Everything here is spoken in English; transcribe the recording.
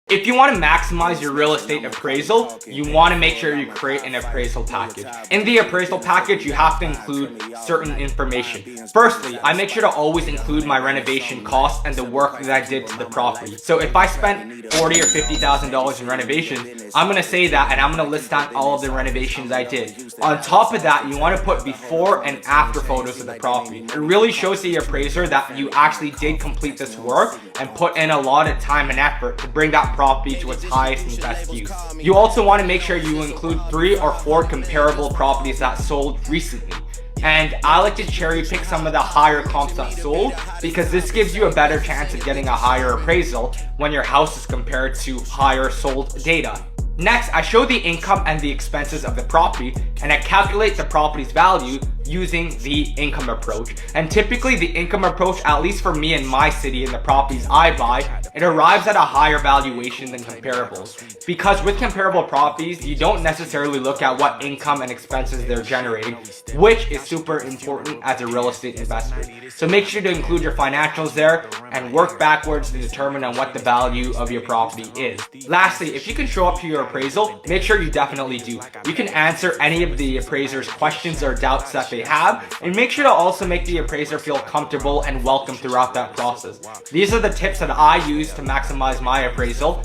If you want to maximize your real estate appraisal, you want to make sure you create an appraisal package. In the appraisal package, you have to include certain information. Firstly, I make sure to always include my renovation costs and the work that I did to the property. So if I spent $40,000 or $50,000 in renovations, I'm going to say that and I'm going to list out all of the renovations I did. On top of that, you want to put before and after photos of the property. It really shows the appraiser that you actually did complete this work and put in a lot of time and effort to bring that property to its highest and best use. You also want to make sure you include 3 or 4 comparable properties that sold recently. And I like to cherry pick some of the higher comps that sold because this gives you a better chance of getting a higher appraisal when your house is compared to higher sold data. Next, I show the income and the expenses of the property and I calculate the property's value using the income approach. And typically the income approach, at least for me in my city and the properties I buy, it arrives at a higher valuation than comparables. Because with comparable properties, you don't necessarily look at what income and expenses they're generating, which is super important as a real estate investor. So make sure to include your financials there and work backwards to determine on what the value of your property is. Lastly, if you can show up to your appraisal, make sure you definitely do. You can answer any of the appraiser's questions or doubts that they have, and make sure to also make the appraiser feel comfortable and welcome throughout that process. These are the tips that I use to maximize my appraisal.